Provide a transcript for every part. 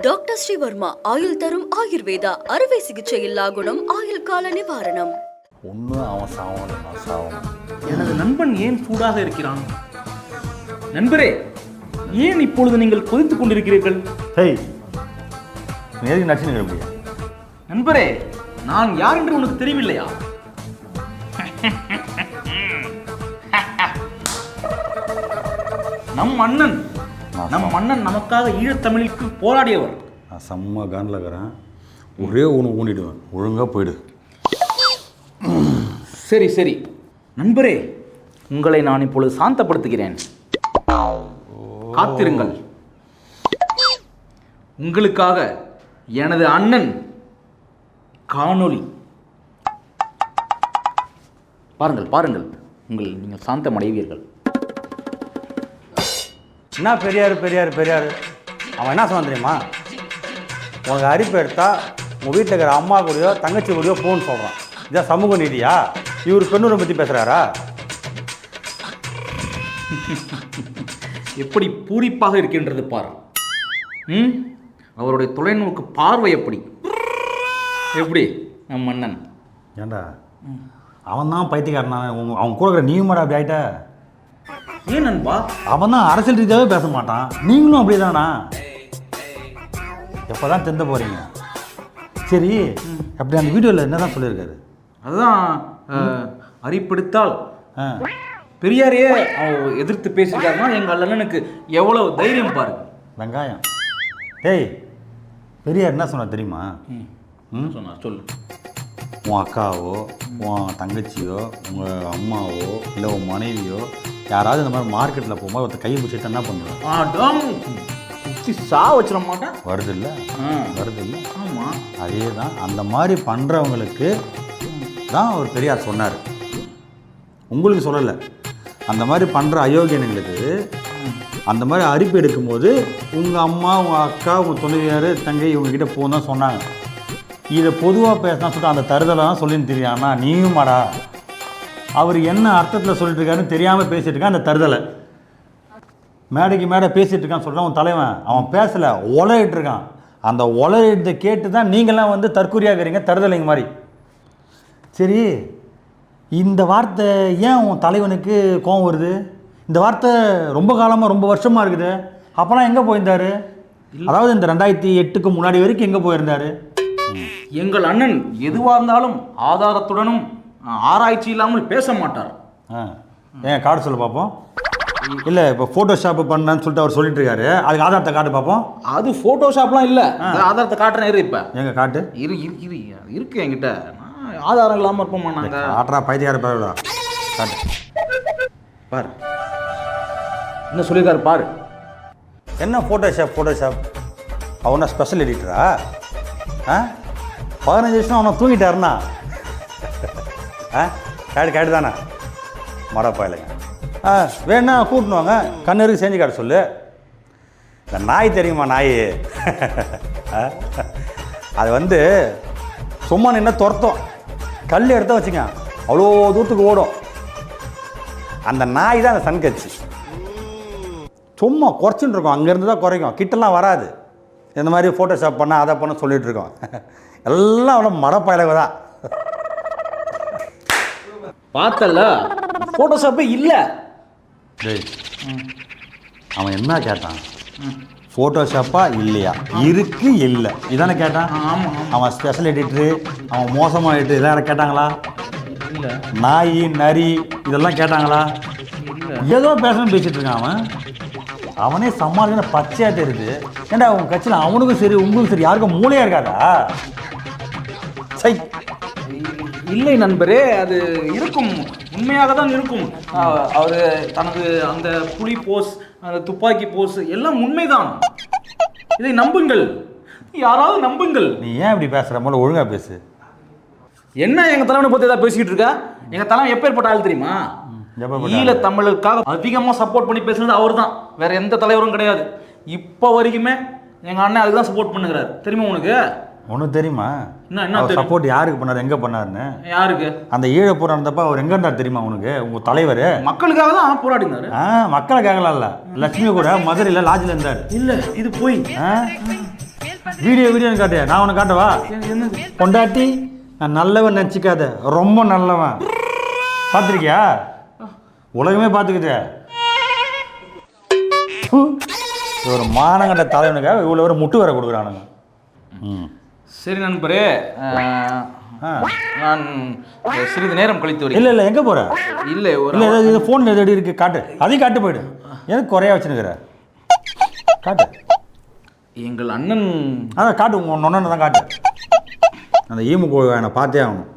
Doctor Sreevarma ஆயுள் தரும் ஆயுர்வேதா அறுவை சிகிச்சையில்லா குணம் ஆயுள் கால நிவாரணம். ஒன்று அவன் சாவணும், நான் சாவணும். எனது நண்பன் ஏன் சூடாக இருக்கிறான்? நண்பரே, ஏன் இப்பொழுது நீங்கள் கொதித்துக் கொண்டிருக்கிறீர்கள்? ஹேய், நீ எதுக்கு நடிச்சுன்னு முடியா? நண்பரே, நான் யார் என்று உனக்கு தெரியவில்லையா? நம் மன்னன் நமக்காக ஈழத்தமிழுக்கு போராடியவர். நான் செம்ம காண்டில் இருக்கிறேன். ஒரே ஒன்று ஊனிடுவேன். ஒழுங்காக போயிடு. சரி சரி நண்பரே, உங்களை நான் இப்பொழுது சாந்தப்படுத்துகிறேன். காத்திருங்கள். உங்களுக்காக எனது அண்ணன் காணொளி பாருங்கள் பாருங்கள், நீங்கள் சாந்தம் அடைவீர்கள். என்ன பெரியார் பெரியார் பெரியார், அவன் என்ன சொன்னான் தெரியுமா? உனக்கு அரிப்பு எடுத்தால் உங்கள் வீட்டில் இருக்கிற அம்மா கூடயோ தங்கச்சி கூடயோ போன்னு சொல்கிறான். இதான் சமூக நீதியா? இவர் பெண்ணூரை பற்றி பேசுகிறாரா? எப்படி பூரிப்பாக இருக்கின்றது பார். அவருடைய தொலைநோக்கு பார்வை எப்படி நம் மன்னன்? ஏண்டா அவன் தான் பைத்தியக்காரன். அவன் கூட இருக்கிற நீயுமாடா அப்படி ஆகிட்ட? ஏன் நண்பா? அவன் தான் அரசியல் ரீதியாகவே பேச மாட்டான். நீங்களும் அப்படி தானா? எப்போ தான் திருந்த போகிறீங்க? சரி, அப்படி அந்த வீடியோவில் என்ன தான் சொல்லியிருக்காரு? அதுதான் அரிப்படுத்தால் பெரியாரையே எதிர்த்து பேசியிருக்காருன்னா எங்கள் அண்ணனுக்கு எவ்வளோ தைரியம் பாருங்க. வெங்காயம். டேய், பெரியார் என்ன சொன்னார் தெரியுமா? சொன்னார், சொல்லு. உன் அக்காவோ உன் தங்கச்சியோ உங்கள் அம்மாவோ இல்லை உன் மனைவியோ யாராவது இந்த மாதிரி மார்க்கெட்டில் போகும்போது ஒருத்தர் கையை பிடிச்சிட்டு என்ன பண்ணுவோம்? குத்தி சா வச்சிட மாட்டேன். வருது இல்லை? வருது இல்லை? ஆமாம், அதே தான். அந்த மாதிரி பண்ணுறவங்களுக்கு தான் ஒரு பெரியார் சொன்னார், உங்களுக்கு சொல்லலை. அந்த மாதிரி பண்ணுற அயோக்கியனுங்களுக்கு அந்த மாதிரி அரிப்பு எடுக்கும்போது உங்கள் அம்மா உங்கள் அக்கா உங்கள் துணைவியார் தங்கை இவங்ககிட்ட போகணும் தான் சொன்னாங்க. இதை பொதுவாக பேசினா சொல்லிட்டு அந்த தருதலை தான் சொல்லின்னு தெரியாண்ணா நீயும் மாடா. அவர் என்ன அர்த்தத்தில் சொல்லிட்டு இருக்காருன்னு தெரியாமல் பேசிகிட்டு இருக்கான். அந்த தருதலை மேடைக்கு மேடை பேசிகிட்டு இருக்கான்னு சொல்கிறான் உன் தலைவன். அவன் பேசலை, உலகிட்டு இருக்கான். அந்த உலகத்தை கேட்டு தான் நீங்களாம் வந்து தற்கொலையாகிறீங்க, தருதலைங்க மாதிரி. சரி, இந்த வார்த்தை ஏன் உன் தலைவனுக்கு கோவம் வருது? இந்த வார்த்தை ரொம்ப காலமாக ரொம்ப வருஷமாக இருக்குது. அப்போலாம் எங்கே போயிருந்தார்? அதாவது இந்த 2008க்கு முன்னாடி வரைக்கும் எங்கே போயிருந்தார்? எங்கள் அண்ணன் எதுவாக இருந்தாலும் ஆதாரத்துடனும் ஆராய்ச்சி இல்லாமல் பேச மாட்டார். ஏன் கார்டு சொல்ல பார்ப்போம். இல்லை, இப்போ ஃபோட்டோஷாப் பண்ணான்னு சொல்லிட்டு அவர் சொல்லிட்டு இருக்காரு. அதுக்கு ஆதாரத்தை காட்டு பார்ப்போம். அது ஃபோட்டோஷாப்லாம் இல்லை, ஆதாரத்தை காட்டுறேன். இரு, இப்போ எங்க காட்டு. இருக்கு என்கிட்ட. ஆதாரம் இல்லாமல் இருப்போமா நாங்கள்? காட்டுறா பைத்தியார பேரா. காட்டு பாரு, என்ன சொல்லியிருக்காரு பாரு. என்ன ஃபோட்டோஷாப்? அவனா ஸ்பெஷல் எடிட்டரா? 15 வருஷம் அவனை தூங்கிட்டாருண்ணா. கேடு தானே மடப்பாயிலைங்க. வேணா கூட்டினுவாங்க, கண்ணருக்கு செஞ்சு காட்ட சொல்லு. இந்த நாய் தெரியுமா? நாய் அது வந்து சும்மா நின்று துரத்தும். கல் எடுத்து வச்சுங்க, அவ்வளோ தூரத்துக்கு ஓடும். அந்த நாய் தான் அந்த சன்கட்சி. சும்மா குறைச்சின்னு இருக்கோம், அங்கேருந்து தான் குறைக்கும், கிட்டலாம் வராது. இந்த மாதிரி ஃபோட்டோஷாப் பண்ண அதை பண்ண சொல்லிகிட்டு இருக்கோம். எல்லாம் அவ்வளோ மடப்பாயிலவை தான். பார்த்தல, ஃபோட்டோஷாப்பே இல்லை. டேய், அவன் என்ன கேட்டான்? ஃபோட்டோஷாப்பா இல்லையா? இருக்கு இல்லை இதானே கேட்டான். அவன் ஸ்பெஷல் எடிட்டரு, அவன் மோசமாக எடிட்டர் இதெல்லாம் கேட்டாங்களா? இல்லை. நாய் நரி இதெல்லாம் கேட்டாங்களா? ஏதோ பேசணும்னு பேசிகிட்டு இருக்கான் அவனே சமாளிக்கிற பச்சையாக தெரியுது. ஏன்டா உன் கட்சியில் அவனுக்கும் சரி உங்களுக்கும் சரி யாருக்கும் மூளையாக இருக்காதா? சை, இல்லை நண்பரே, அது இருக்கும், உண்மையாக தான் இருக்கும். அவர் தனது அந்த புலி போஸ், அந்த துப்பாக்கி போஸ் எல்லாம் உண்மைதான். இதை நம்புங்கள், யாராவது நம்புங்கள். நீ ஏன் இப்படி பேசுகிற? போல ஒழுங்காக பேசு. என்ன எங்கள் தலைவனை பற்றி ஏதாவது பேசிக்கிட்டு இருக்கா? எங்கள் தலைவன் எப்பேற்பட்ட ஆள் தெரியுமா? ஈழ தமிழுக்காக அதிகமாக சப்போர்ட் பண்ணி பேசுறது அவர் தான், வேற எந்த தலைவரும் கிடையாது. இப்போ வரைக்குமே எங்கள் அண்ணன் அதுதான் சப்போர்ட் பண்ணுகிறார். தெரியுமா உனக்கு? ஒன்றும் தெரியுமா? என்ன சப்போர்ட் யாருக்கு பண்ணார், எங்கே பண்ணாருன்னு? யாருக்கு? அந்த ஈழ போராட்டப்ப அவர் எங்கே இருந்தார் தெரியுமா உனக்கு? உங்கள் தலைவர் மக்களுக்காக தான் போராடினார். மக்களுக்காகலாம் இல்லை, லட்சுமி கூட மதுரையில் லாட்ஜில் இருந்தார். இல்லை, இது போய் வீடியோன்னு காட்டு, நான் உனக்கு காட்டவா? என்னது? பொண்டாட்டி நான் நல்லவன் நினச்சிக்காத, ரொம்ப நல்லவன். பார்த்துருக்கியா? உலகமே பார்த்துக்குது. ஒரு மானங்கட்ட தலைவனுக்காக இவ்வளோ ஒரு முட்டு வர கொடுக்குறானுங்க. சரி நண்பரே, நான் சிறிது நேரம் கழித்து வரேன். இல்லை எங்கே போகிற? இல்லை ஒரு இல்லை ஏதாவது இது ஃபோன் எது இருக்குது காட்டு, அதையும் காட்டு போயிடு. எதுக்கு குறையா வச்சுருக்கிற? காட்டு. எங்கள் அண்ணன் அதான் காட்டு, உங்கள் நொண்ணனை தான் காட்டு. அந்த ஈமுக்கு என்னை பார்த்தே ஆகணும்.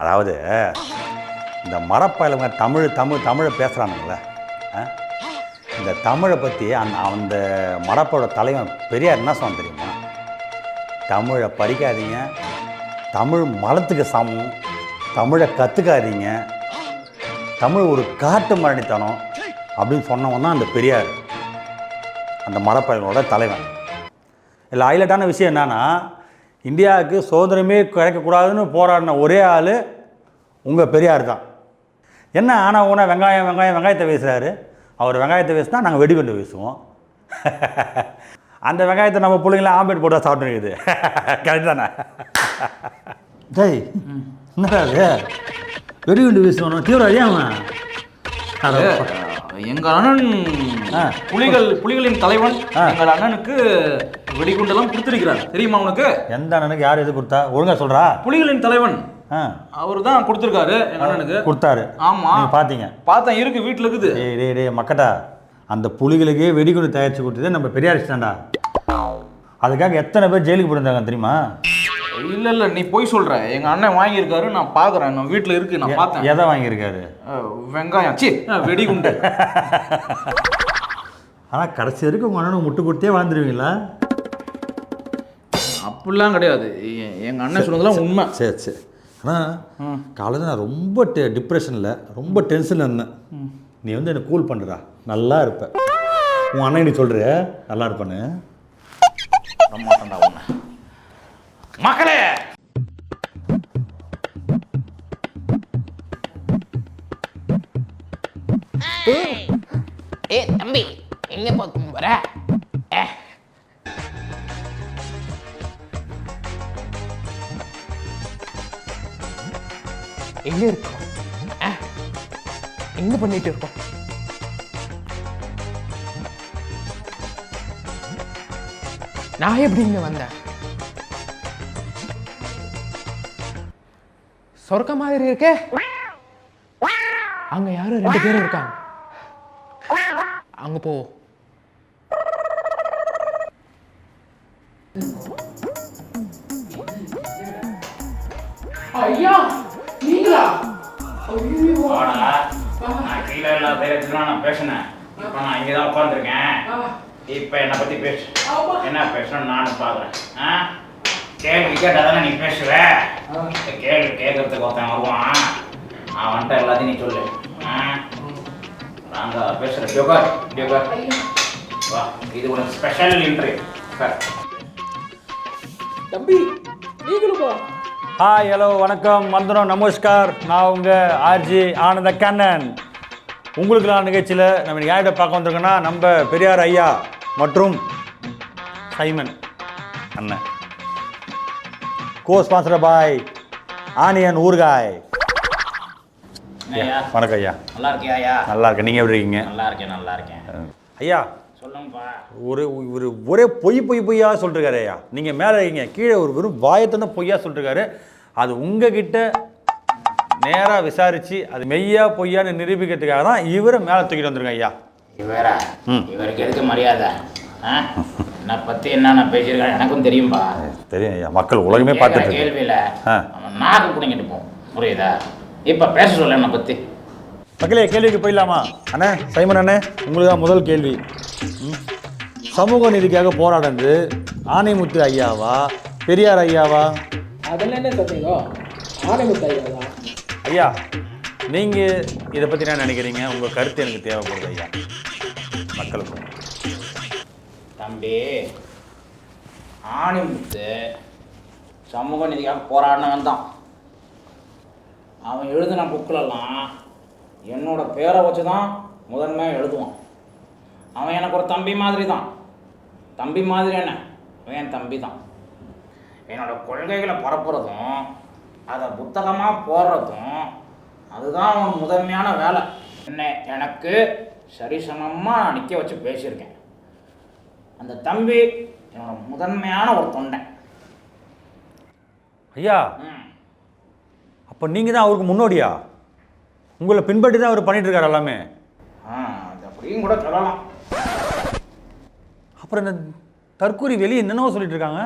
அதாவது இந்த மரப்பயலுங்க தமிழை பேசுகிறானுங்களே, இந்த தமிழை பற்றி அந்த மரப்போட தலைவன் பெரியார் என்ன சொன்ன தெரியுமா? தமிழை படிக்காதீங்க, தமிழ் மலத்துக்கு சமம், தமிழை கற்றுக்காதீங்க, தமிழ் ஒரு காட்டு மரணித்தனம் அப்படின்னு சொன்னவன் தான் அந்த பெரியார், அந்த மரப்பயலோட தலைவன். இல்லை ஹைலைட்டான விஷயம் என்னன்னா, இந்தியாவுக்கு சுதந்திரமே கிடைக்கக்கூடாதுன்னு போராடின ஒரே ஆள் உங்கள் பெரியார் தான். என்ன ஆனால் ஊனா வெங்காயத்தை வீசுகிறாரு. அவர் வெங்காயத்தை வீசினா நாங்கள் வெடிகுண்டு வீசுவோம். அந்த வெங்காயத்தை நம்ம பிள்ளைங்களாம் ஆம்பேட் போட்டால் சாப்பிட்டுருக்குது. கரெக்ட் தானே? டேய் என்னடா அது வெடிகுண்டு வீசுவானோ தீவிரம் அவன்? எங்கள் அண்ணன் புலிகளின் தலைவன் எங்கள் அண்ணனுக்கு வெடிகுண்டெல்லாம் கொடுத்துருக்கிறார், தெரியுமா உனக்கு? எந்த அண்ணனுக்கு யார் எது கொடுத்தா ஒழுங்கா சொல்கிறா? புலிகளின் தலைவன் அவர் தான் கொடுத்துருக்காரு எங்கள் அண்ணனுக்கு. கொடுத்தாரு? ஆமாம். நீங்கள் பார்த்தீங்க? பார்த்தேன், இருக்கு வீட்டில் இருக்குது. டேய் மக்கட்டா, அந்த புலிகளுக்கே வெடிகுண்டு தயாரித்து கொடுத்தது நம்ம பெரியார் தான்டா. அதுக்காக எத்தனை பேர் ஜெயிலுக்கு போயிருந்தாங்க தெரியுமா? இல்லை நீ போய் சொல்கிற. எங்கள் அண்ணன் வாங்கியிருக்காரு, நான் பார்க்குறேன், நான் வீட்டில் இருக்கு, நான் பார்த்தேன். எதை வாங்கியிருக்காரு? வெங்காயம், வெடிகுண்டு. ஆனால் கடைசி வரைக்கும் உங்கள் அண்ணனுக்கு முட்டு கொடுத்தே வாழ்ந்துருவீங்களா? அப்படிலாம் கிடையாது, எங்கள் அண்ணன் சொன்னதெல்லாம் உண்மை. சரி ஆனால் காலையில் நான் ரொம்ப டிப்ரெஷனில் ரொம்ப டென்ஷனில் இருந்தேன். நீ வந்து என்னை கூல் பண்ணுறா, நல்லா இருப்பேன். உன் அண்ணன் நீ சொல்கிற நல்லா இருப்பேன்னு. மக்களே, தம்பி எங்க பார்க்க போற? எங்க இருக்கோம்? எங்க பண்ணிட்டு இருக்கோம்? நான் எப்படி இங்க வந்தேன்? சொர்க்க மாதிரி இருக்கே. அங்க யாரும் 2 பேரும் இருக்காங்க, அங்க போ. ஐயா நீங்களா? நான் கீழே எல்லா பேருக்குலாம் நான் பேசினேன். இப்போ நான் இங்கே தான் உட்காந்துருக்கேன். இப்போ என்னை பற்றி பேசு. என்ன பேசணும்னு நானும் பார்க்குறேன். கேள்வி கேட்டால் தானே நீ பேசுவ. கேள்வி கேட்கறதுக்கு ஒருத்தன் வருவான், அவன்கிட்ட எல்லாத்தையும் நீ சொல்லு. நாங்கள் பேசுகிறேன். டியோகர் வா, இது உனக்கு ஸ்பெஷல் இன்டர்வியூ. தம்பி நீங்களுமா? ஹாய், ஹலோ, வணக்கம், வந்தனம், நமஸ்கார். நான் உங்கள் ஆர்ஜி ஆனந்த கண்ணன். உங்களுக்குலாம் நிகழ்ச்சியில் நம்ம யார்கிட்ட பார்க்க வந்திருக்கோன்னா, நம்ம பெரியார் ஐயா மற்றும் சைமன் அண்ணன், கோ ஸ்பான்சர் பாய் ஆனியன் ஊறுகாய். வணக்கம் ஐயா. நல்லா இருக்கியா ஐயா? நல்லா இருக்கேன். நீங்கள் எப்படி இருக்கீங்க? நல்லா இருக்கேன் ஐயா. சொல்லுங்கப்பா. ஒரே பொய்யா சொல்லிருக்காரு ஐயா. நீங்கள் மேலே இருக்கீங்க, கீழே ஒரு வெறும் வாயத்தை பொய்யா சொல்லிருக்காரு. அது உங்ககிட்ட நேராக விசாரித்து அது மெய்யா பொய்யான்னு நிரூபிக்கிறதுக்காக தான் இவரை மேலே தூக்கிட்டு வந்துருங்க ஐயா. இவருக்கு எதுக்கு மரியாதை? என்னை பற்றி என்னென்ன பேசியிருக்காரு எனக்கும் தெரியும்பா. தெரியும் ஐயா, மக்கள் உலகமே பார்த்துட்டு கேள்வியில் நாக்கு பிடிங்கிட்டு போகும், புரியுதா? இப்போ பேச சொல்ல என்னை பற்றி. மக்களே, கேள்விக்கு போயிடலாமா? அண்ணே சைமன் அண்ணே, உங்களுக்கு தான் முதல் கேள்வி. சமூக நீதிக்காக போராடுறது ஆனைமுத்து ஐயாவா பெரியார் ஐயாவா? அதெல்லாம் என்ன சந்தேகம்? ஆனைமுத்து ஐயா ஐயா, நீங்கள் இதை பற்றி என்ன நினைக்கிறீங்க? உங்கள் கருத்து எனக்கு தேவைப்படுது ஐயா, மக்களுக்கு. தம்பி, ஆனைமுத்து சமூக நீதிக்காக போராடினவன் தான். அவன் எழுதின புக்கிலெல்லாம் என்னோட பேரை வச்சு தான் முதன்மையாக எழுதுவான். அவன் எனக்கு ஒரு தம்பி மாதிரி தான். தம்பி மாதிரி என்ன, என் தம்பி தான். என்னோட கொள்கைகளை பரப்புறதும் அதை புத்தகமாக போடுறதும் அதுதான் அவன் முதன்மையான வேலை. என்ன எனக்கு சரிசமமாக நான் நிற்க வச்சு பேசியிருக்கேன். அந்த தம்பி என்னோட முதன்மையான ஒரு தொண்டன். ஐயா அப்போ நீங்கள் தான் அவருக்கு முன்னோடியா? உங்களை பின்பற்றி தான் அவர் பண்ணிட்டு இருக்காரு எல்லாமே. அது அப்படியும் கூட சொல்லலாம். அப்புறம் இந்த தற்கூரி வெளியே என்னென்னவோ சொல்லிட்டு இருக்காங்க.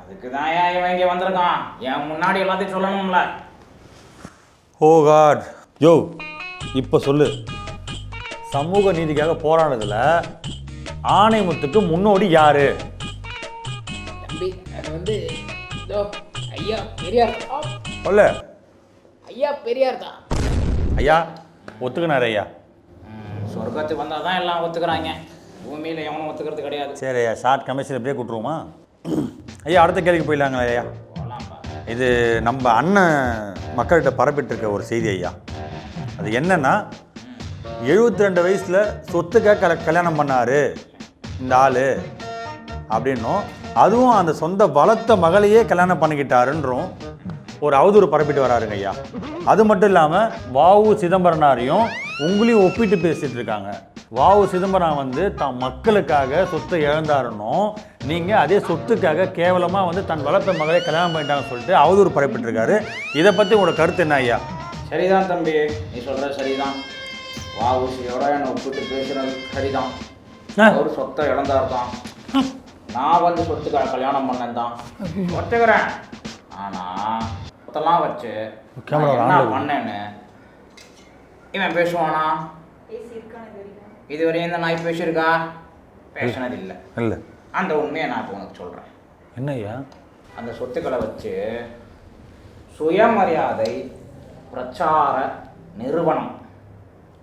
அதுக்கு தான் இவன் இங்கே வந்திருக்கான். என் முன்னாடி எல்லாத்தையும் சொல்லணும்ல. ஓ காட். யோ இப்போ சொல்லு, சமூக நீதிக்காக போராடுறதுல ஆணைமுத்துக்கு முன்னோடி யாரு? தம்பி அது வந்து இதோ ஐயா பெரியார். சொல்ல. ஐயா பெரியார் தான். ஐயா ஒத்துக்கினார் ஐயா. சொர்க்கத்துக்கு வந்தால் தான் எல்லாம் ஒத்துக்கிறாங்க. பூமியில் எவனும் ஒத்துக்கிறது கிடையாது. சரி ஐயா, ஷார்ட் கமிஷன் எப்படியே கூட்டுருவோமா? ஐயா அடுத்த கேள்விக்கு போயிடலாங்களா ஐயா? இது நம்ம அண்ணன் மக்கள்கிட்ட பரப்பிட்டு இருக்க ஒரு செய்தி ஐயா. அது என்னன்னா, 72 வயசில் சொத்துக்காக கல்யாணம் பண்ணார் இந்த ஆள் அப்படின்னும், அதுவும் அந்த சொந்த வளர்த்த மகளையே கல்யாணம் பண்ணிக்கிட்டாருன்றும் ஒரு அவதூறு பரப்பிட்டு வராருங்க ஐயா. அது மட்டும் இல்லாமல் வாவு சிதம்பரனாரையும் உங்களையும் ஒப்பிட்டு பேசிகிட்டு இருக்காங்க. வாவு சிதம்பரம் வந்து தான் மக்களுக்காக சொத்தை இழந்தாருன்னும், நீங்கள் அதே சொத்துக்காக கேவலமாக வந்து தன் வளர்த்த மகளே கல்யாணம் பண்ணிட்டாங்கன்னு சொல்லிட்டு அவதூறு பரப்பிட்டுருக்காரு. இதை பற்றி உங்களோட கருத்து என்ன ஐயா? சரிதான் தம்பி, நீ சொல்கிறது சரிதான். வாவுசியோட என்னை ஒப்பிட்டு பேசுகிறது சரிதான். ஒரு சொத்தை இழந்தார் தான். நான் வந்து சொத்துக்காக கல்யாணம் பண்ணேன் தான் ஒத்துக்கிறேன். ஆனால் சொத்தெல்லாம் வச்சு என்ன பண்ணேன்னு இவன் பேசுவானா? இதுவரையும் இந்த நாய் பேசியிருக்கா? பேசினது இல்லை. இல்லை. அந்த உண்மையை நான் இப்போ உனக்கு சொல்கிறேன். என்ன ஐயா? அந்த சொத்துக்களை வச்சு சுயமரியாதை பிரச்சார நிறுவனம்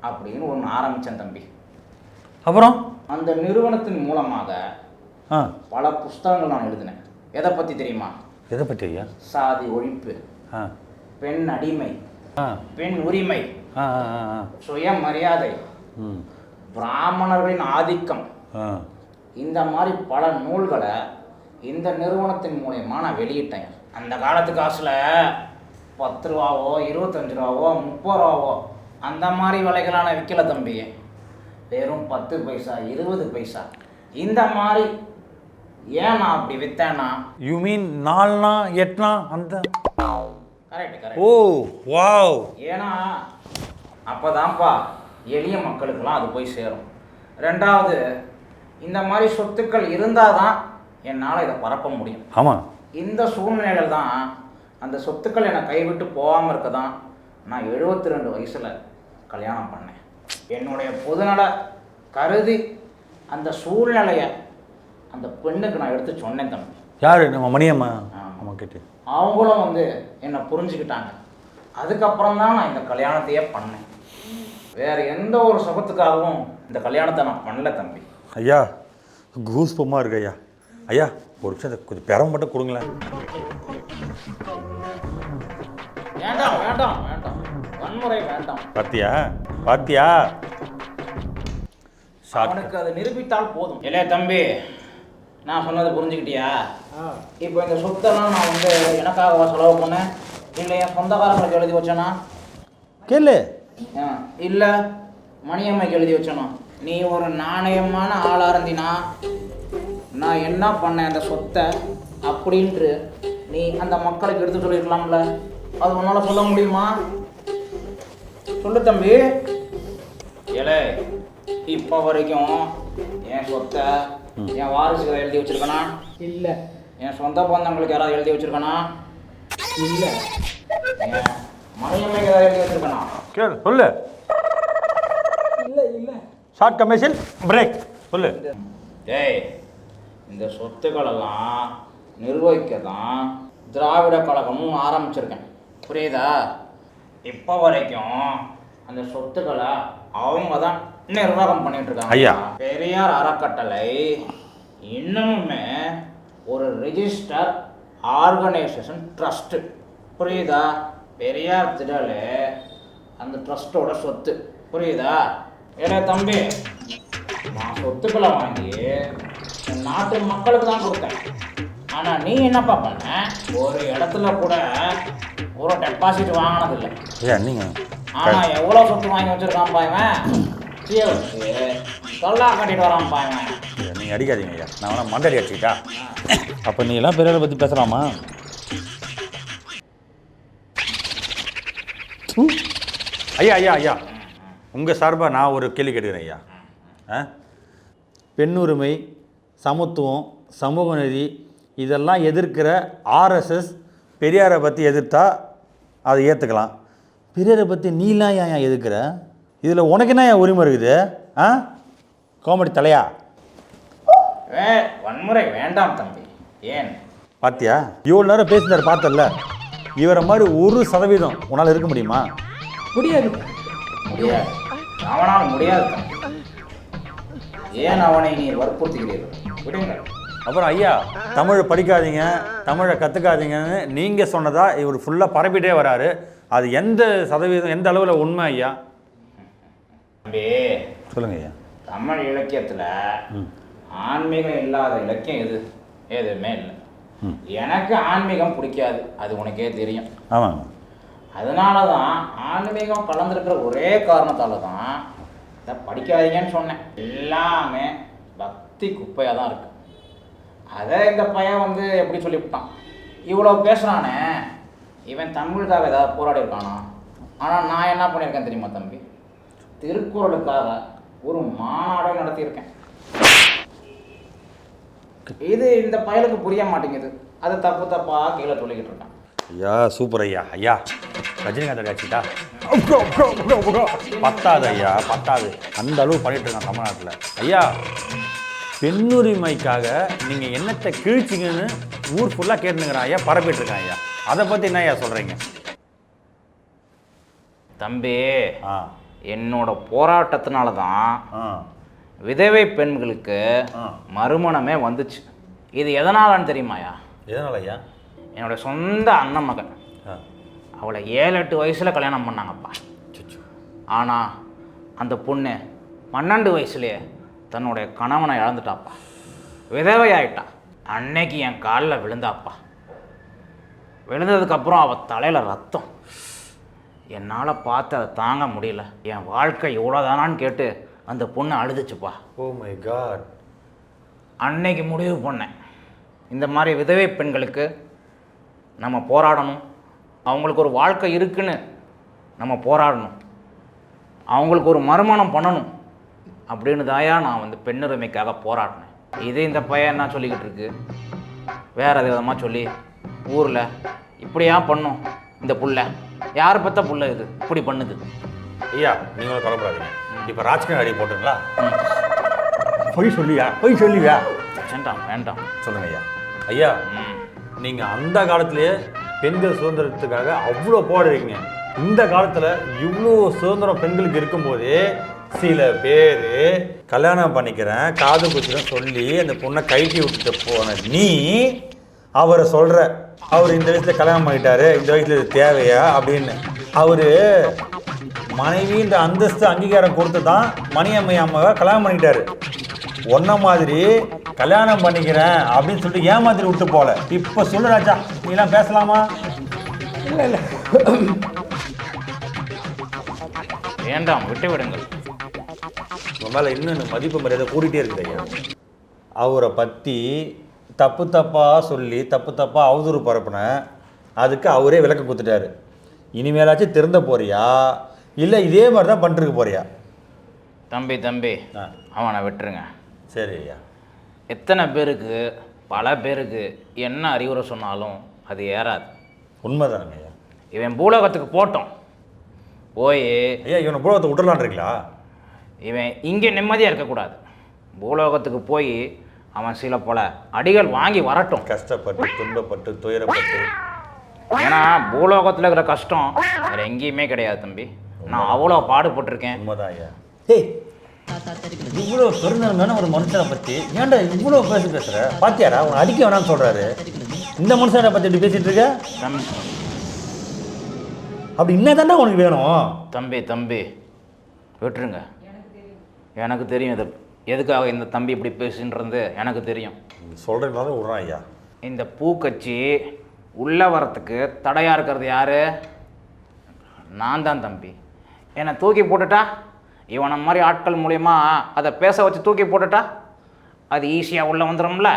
அப்படின்னு ஒன்று ஆரம்பித்தேன் தம்பி. அப்புறம் அந்த நிறுவனத்தின் மூலமாக பல புஸ்தகங்கள் நான் எழுதினேன். எதை பற்றி தெரியுமா? எதை பற்றி ஐயா? சாதி ஒழிப்பு, பெண் அடிமை, பெண் உரிமை, சுயமரியாதை, பிராமணர்களின் ஆதிக்கம், இந்த மாதிரி பல நூல்களை இந்த நிறுவனத்தின் மூலயமா நான் வெளியிட்டேன். அந்த காலத்து காசில் 10 ரூபாவோ 25 ரூபாவோ 30 ரூபாவோ அந்த மாதிரி விலைகளான விற்கல தம்பி. வெறும் 10 பைசா 20 பைசா இந்த மாதிரி. ஏன் நான் அப்படி விற்றேன்னா, யூ மீன் 4 8 அந்த கரெக்ட் கரெக்ட். ஓ வாவ். ஏன்னா அப்போதான்ப்பா எளிய மக்களுக்கெல்லாம் அது போய் சேரும். ரெண்டாவது, இந்த மாதிரி சொத்துக்கள் இருந்தால் தான் என்னால் இதை பரப்ப முடியும். ஆமாம். இந்த சூழ்நிலையில் தான் அந்த சொத்துக்கள் என்னை கைவிட்டு போகாமல் இருக்க தான் நான் 72 வயசில் கல்யாணம் பண்ணேன். என்னுடைய பொதுநல கருதி அந்த சூழ்நிலையை அந்த பெண்ணுக்கு நான் எடுத்து சொன்னேன் தம்பி. யார்? நம்ம மணியம்மா. ஆமாம் கேட்டு அவங்களும் வந்து என்னை புரிஞ்சுக்கிட்டாங்க. அதுக்கப்புறம் தான் நான் இந்த கல்யாணத்தையே பண்ணேன். வேறு எந்த ஒரு சுகத்துக்காகவும் இந்த கல்யாணத்தை நான் பண்ணல தம்பி. ஐயா கூஸ் பம்மா இருக்கு ஐயா. ஐயா ஒரு நிமிஷம் கொஞ்சம் பெறம் மட்டும் கொடுங்களேன். வேண்டாம் வேண்டாம் வேண்டாம், வன்முறை வேண்டாம். பாத்தியா பாத்தியா? அவனுக்கு அதை நிரூபித்தால் போதும். இல்லையா தம்பி, நான் சொன்னதை புரிஞ்சுக்கிட்டியா? இப்போ இந்த சொத்தெல்லாம் நான் வந்து எனக்காக செலவு பண்ணேன் இல்லை என் சொந்தக்காரங்களுக்கு எழுதி வச்சேனா? கேளு. இல்லை மணியம்மைக்கு எழுதி வச்சேனா? நீ ஒரு நாணயமான ஆளாக இருந்தினா நான் என்ன பண்ணேன் அந்த சொத்தை அப்படின்ட்டு நீ அந்த மக்களுக்கு எடுத்து சொல்லியிருக்கலாம்ல. அது உன்னால் சொல்ல முடியுமா? சொல்லு தம்பி. ஏலே, இப்போ வரைக்கும் என் சொத்தை என் வாரிசுகளை எழுதி வச்சிருக்கனா? இல்லை. என் சொந்த பந்தங்களுக்கு யாராவது எழுதி வச்சிருக்கனா? இல்லை. மணியம்மைக்கு ஏதாவது எழுதி வச்சிருக்கனா? கேளு சொல்லு. இல்லை இல்லை. ஷார்ட் கமர்ஷியல் பிரேக் சொல்லு. ஏய், இந்த சொத்துக்களெல்லாம் நிர்வகிக்க தான் திராவிட கழகமும் ஆரம்பிச்சிருக்கேன், புரியுதா? இப்போ வரைக்கும் அந்த சொத்துக்களை அவங்க தான் நிர்வாகம் பண்ணிட்டு இருக்காங்க. ஐயா, பெரியார் அறக்கட்டளை இன்னமுமே ஒரு ரெஜிஸ்டர் ஆர்கனைசேஷன் ட்ரஸ்ட்டு, புரியுதா? பெரியார் திடல் அந்த ட்ரஸ்ட்டோட சொத்து, புரியுதா? ஏடா தம்பி, நான் சொத்துக்களை வாங்கி நாட்டு மக்களுக்கு தான் கொடுத்தேன். ஆனா நீ என்னப்பா பண்ண? ஒரு இடத்துல கூட ஒரு டெபாசிட் வாங்கினதில்லை. ஐயா நீங்கள் ஆனா எவ்வளவு சொத்து வாங்கி வச்சிருக்கான்ப்பா இவன். வச்சு தொல்லா கட்டிட்டு வரான்ப்பா இவன். நீங்கள் அடிக்காதீங்க ஐயா, நான் வேணா மண்டடி அடிச்சுக்கிட்டா. அப்போ நீ எல்லாம் பெரியாரை பற்றி பேசலாமா? ஐயா ஐயா ஐயா, உங்கள் சார்பாக நான் ஒரு கேள்வி கேட்டுக்கிறேன் ஐயா. பெண்ணுரிமை, சமத்துவம், சமூக நீதி இதெல்லாம் எதிர்க்கிற ஆர்எஸ்எஸ் பெரியாரை பற்றி எதிர்த்தா அதை ஏற்றுக்கலாம். பெரியாரை பற்றி நீலாம் ஏன் எதிர்க்கிற? இதில் உனக்கு என்ன ஏன் உரிமை இருக்குது? கோமடி தலையா? வன்முறை வேண்டாம் தம்பி. ஏன் பார்த்தியா, இவ்வளோ நேரம் பேசினார் பார்த்தல. இவரை மாதிரி 1% உன்னால் இருக்க முடியுமா? முடியாது. முடியாது, அவனால் முடியாது தம்பி. ஏன் அவனை நீ வற்புறுத்துகிறீர்கள்? விடுங்கள். அப்புறம் ஐயா, தமிழை படிக்காதீங்க, தமிழை கற்றுக்காதீங்கன்னு நீங்கள் சொன்னதா இவர் ஃபுல்லாக பரப்பிட்டே வராரு. அது எந்த சதவீதம், எந்த அளவில் உண்மை ஐயா? தம்பி சொல்லுங்க ஐயா. தமிழ் இலக்கியத்தில் ஆன்மீகம் இல்லாத இலக்கியம் எதுவுமே இல்லை. எனக்கு ஆன்மீகம் பிடிக்காது, அது உனக்கே தெரியும். ஆமாங்க. அதனால தான் ஆன்மீகம் கலந்துருக்கிற ஒரே காரணத்தால் தான் இதை படிக்காதீங்கன்னு சொன்னேன். எல்லாமே பக்தி குப்பையாக தான் இருக்குது. அதை இந்த பையன் வந்து எப்படி சொல்லிவிட்டான், இவ்வளோ பேசுகிறானே, இவன் தமிழுக்காக ஏதாவது போராடி இருக்கானா? ஆனால் நான் என்ன பண்ணியிருக்கேன் தெரியுமா தம்பி? திருக்குறளுக்காக ஒரு மாநாடை நடத்தியிருக்கேன். இது இந்த பயலுக்கு புரிய மாட்டேங்குது. அது தப்பாக கீழே சொல்லிக்கிட்டு இருக்கான். ஐயா சூப்பர் ஐயா. ஐயா ரஜினிகாந்த் அடிச்சுட்டா பத்தாது ஐயா, பத்தாது. அந்த அளவு பண்ணிட்டு இருக்கான் தமிழ்நாட்டில். ஐயா, பெண்ணுரிமைக்காக நீங்கள் என்னத்தை கிழிச்சிங்கன்னு ஊர் ஃபுல்லாக கேட்டுனுங்கிறான் ஐயா, பரப்பிட்டு இருக்கான் ஐயா. அதை பற்றி என்ன ஐயா சொல்கிறீங்க? தம்பி, என்னோட போராட்டத்தினால தான் விதவை பெண்களுக்கு மறுமணமே வந்துச்சு. இது எதனாலன்னு தெரியுமாயா? எதனால ஐயா? என்னோடய சொந்த அண்ணன் மகன் அவளை 7-8 வயசில் கல்யாணம் பண்ணாங்கப்பா. ஆனால் அந்த பொண்ணு 12 வயசுலேயே தன்னுடைய கணவனை இழந்துட்டாப்பா, விதவை ஆயிட்டா. அன்னைக்கு என் காலில் விழுந்தாப்பா. விழுந்ததுக்கப்புறம் அவள் தலையில் ரத்தம். என்னால் பார்த்து அதை தாங்க முடியல. என் வாழ்க்கை இவ்வளோதானான்னு கேட்டு அந்த பொண்ணு அழுதுச்சுப்பா. Oh my God. அன்னைக்கு முடிவு பண்ணேன், இந்த மாதிரி விதவை பெண்களுக்கு நம்ம போராடணும். அவங்களுக்கு ஒரு வாழ்க்கை இருக்குன்னு நம்ம போராடணும். அவங்களுக்கு ஒரு மறுமணம் பண்ணணும் அப்படின்னு தாயா நான் வந்து பெண்ணுரிமைக்காக போராடினேன். இதே இந்த பையன் என்ன சொல்லிக்கிட்டு இருக்கு, வேறு விதமாக சொல்லி ஊரில் இப்படியா பண்ணும் இந்த புள்ள, யாரை பற்ற புள்ள இது இப்படி பண்ணுது. ஐயா நீங்களும் கவலைப்படாதீங்க. இப்போ ராஜ்கிரண் அடி போட்டுங்களா? பொய் சொல்லியா? வேண்டாம் வேண்டாம், சொல்லுங்க ஐயா. ஐயா, நீங்கள் அந்த காலத்திலேயே பெண்கள் சுதந்திரத்துக்காக அவ்வளோ போடுறீங்க. இந்த காலத்தில் இவ்வளோ சுதந்திரம் பெண்களுக்கு இருக்கும்போதே சில பேர் கல்யாணம் பண்ணிக்கிறேன், காது குச்சிடும் சொல்லி அந்த பொண்ணை கைட்டி விட்டுட்டு போன நீ அவரை சொல்கிற, அவர் இந்த வயசில் கல்யாணம் பண்ணிட்டாரு, இந்த வயசில் இது தேவையா அப்படின்னு. அவர் மனைவின்ற அந்தஸ்து அங்கீகாரம் கொடுத்து தான் மணியம்மை அம்மாவை கல்யாணம் பண்ணிட்டாரு. ஒன்ன மாதிரி கல்யாணம் பண்ணிக்கிறேன் அப்படின்னு சொல்லிட்டு ஏமாத்திட்டு விட்டு போல. இப்போ சொல்லு ராஜா, நீலாம் பேசலாமா? இல்லை வேண்டாம், விட்டு விடுங்கள். உங்கள் மேலே இன்னும் மதிப்பு மரியாதை கூட்டிகிட்டே இருக்குது ஐயா. அவரை பற்றி தப்பாக சொல்லி தப்பாக அவதூறு பரப்புன, அதுக்கு அவரே விளக்கம் கொடுத்துட்டாரு. இனிமேலாச்சும் திருந்த போறியா இல்லை இதே மாதிரி தான் பண்ணிருக்க போறியா? தம்பி அவனை விட்டுருங்க. சரி ஐயா. எத்தனை பேருக்கு பல பேருக்கு என்ன அறிவுரை சொன்னாலும் அது ஏறாது. உண்மைதானுங்க ஐயா. இவன் பூலோகத்துக்கு போட்டோம் போய் ஐயா, இவனை பூலோகத்தை விட்டுலான்றீங்களா? இவன் இங்கே நிம்மதியாக இருக்கக்கூடாது. பூலோகத்துக்கு போய் அவன் சில பல அடிகள் வாங்கி வரட்டும். கஷ்டப்பட்டு துன்பப்பட்டு துயரப்பட்டு. ஏன்னா பூலோகத்தில் இருக்கிற கஷ்டம் வேறு எங்கேயுமே கிடையாது தம்பி. நான் அவ்வளோ பாடுபட்டிருக்கேன். உண்மைதான் ஐயா. ஏய், இவ்வளோ பெருந்தன்மையான ஒரு மனுஷனை பற்றி ஏன்டா இவ்வளோ பேசுகிற? பாத்தியாரா, அவனை அடிக்க வேணாம்னு சொல்கிறாரு. இந்த மனுஷனை பற்றி இப்படி பேசிகிட்டு இருக்க? அப்படி என்னதாண்டா உனக்கு வேணும்? தம்பி விட்டுருங்க. எனக்கு தெரியும் இதை எதுக்காக இந்த தம்பி இப்படி பேசுன்றது எனக்கு தெரியும். சொல்கிறீங்களால விட்றான் ஐயா. இந்த பூக்கட்சி உள்ளே வரத்துக்கு தடையாக இருக்கிறது யார்? நான் தான் தம்பி. என்னை தூக்கி போட்டுட்டா, இவனை மாதிரி ஆட்கள் மூலயமா அதை பேச வச்சு தூக்கி போட்டுட்டா அது ஈஸியாக உள்ளே வந்துடும்ல.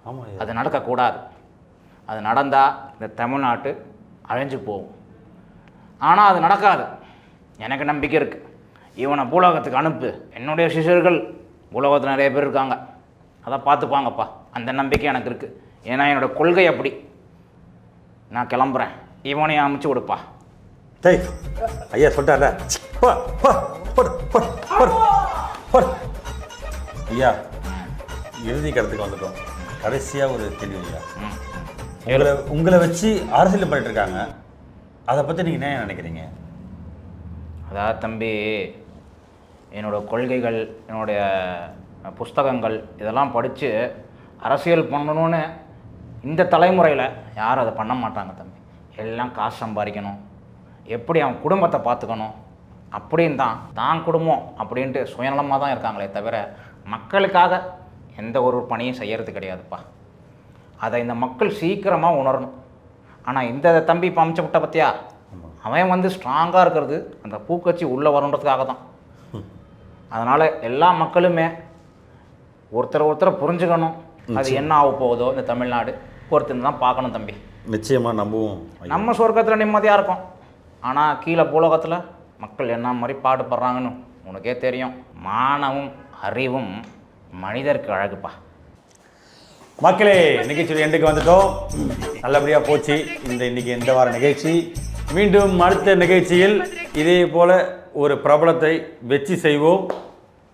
ஆமாம் ஐயா. அது நடக்கக்கூடாது. அது நடந்தால் இந்த தமிழ்நாட்டு அழிஞ்சு போகும். ஆனால் அது நடக்காது. எனக்கு நம்பிக்கை இருக்குது. இவனை பூலோகத்துக்கு அனுப்பு. என்னுடைய சிஷ்யர்கள் பூலோகத்தில் நிறைய பேர் இருக்காங்க, அதை பார்த்துப்பாங்கப்பா. அந்த நம்பிக்கை எனக்கு இருக்குது. ஏன்னா என்னோடய கொள்கை அப்படி. நான் கிளம்புறேன், இவனையும் அமைச்சு கொடுப்பா. டேய் ஐயா சொல்லிட்டார்ல, போ போ போடு போடு போடு போடு. ஐயா இறுதி கருத்துக்கு வந்துட்டோம். கடைசியாக ஒரு கேள்வி ஐயா. உங்களை வச்சு அரசியல் பண்ணிட்டு இருக்காங்க, அதை பற்றி நீங்கள் என்ன நினைக்கிறீங்க? அதாவது தம்பி, என்னோடய கொள்கைகள், என்னுடைய புஸ்தகங்கள் இதெல்லாம் படித்து அரசியல் பண்ணணும்னு இந்த தலைமுறையில் யாரும் அதை பண்ண மாட்டாங்க தம்பி. எல்லாம் காசு சம்பாதிக்கணும், எப்படி அவன் குடும்பத்தை பார்த்துக்கணும் அப்படின்னு தான் குடும்பம் அப்படின்ட்டு சுயநலமாக தான் இருக்காங்களே தவிர மக்களுக்காக எந்த ஒரு பணியும் செய்கிறது கிடையாதுப்பா. அதை இந்த மக்கள் சீக்கிரமாக உணரணும். ஆனால் இந்த தம்பி இப்போ அமைச்ச விட்ட பற்றியா, அவன் ஸ்ட்ராங்காக இருக்கிறது அந்த பூக்கட்சி உள்ளே வரணுன்றதுக்காக தான். அதனால் எல்லா மக்களுமே ஒருத்தரை புரிஞ்சுக்கணும். அது என்ன ஆக போகுதோ இந்த தமிழ்நாடு பொறுத்துன்னு தான் பார்க்கணும் தம்பி. நிச்சயமாக நம்புவோம். நம்ம சொர்க்கத்தில் நிம்மதியாக இருக்கும். ஆனால் கீழே பூலோகத்தில் மக்கள் என்ன மாதிரி பாடுபடுறாங்கன்னு உனக்கே தெரியும். மானமும் அறிவும் மனிதருக்கு அழகுப்பா. மக்களே, நிகழ்ச்சியில் எண்டுக்கு வந்துட்டோம். நல்லபடியாக போச்சு இன்னைக்கு இந்த வார நிகழ்ச்சி. மீண்டும் அடுத்த நிகழ்ச்சியில் இதே போல் ஒரு பிரபலத்தை வெற்றி செய்வோம்.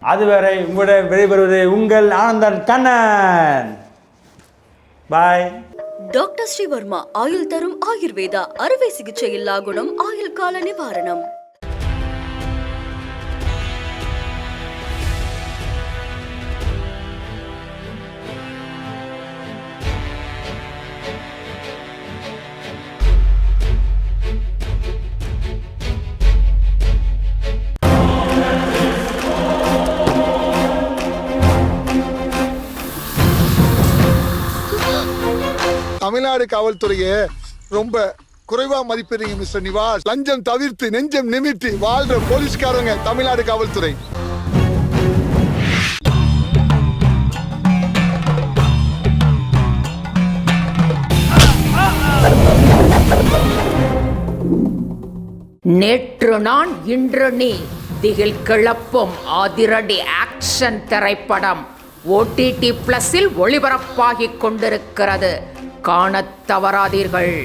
அதுவரை உங்களுடன் விடைபெறுவது உங்கள் ஆனந்தன் கண்ணன். பாய். டாக்டர் ஸ்ரீவர்மா ஆயுள் தரும் ஆயுர்வேதா அறுவை சிகிச்சை இல்லா குணம் ஆயுள் கால நிவாரணம். தமிழ்நாடு காவல்துறையை ரொம்ப குறைவா மதிப்பிடுறீங்க மிஸ்டர் நிவாஸ். லஞ்சம் தவிர்த்து நெஞ்சம் நிமித்தி வாழ்ற போலீஸ்காரங்க தமிழ்நாடு காவல்துறை. நேற்று நான் இன்று நீ திகில் கிளப்பும் அதிரடி ஆக்ஷன் திரைப்படம் OTT+ ஒளிபரப்பாகிக் கொண்டிருக்கிறது. காணத் தவறாதீர்கள்.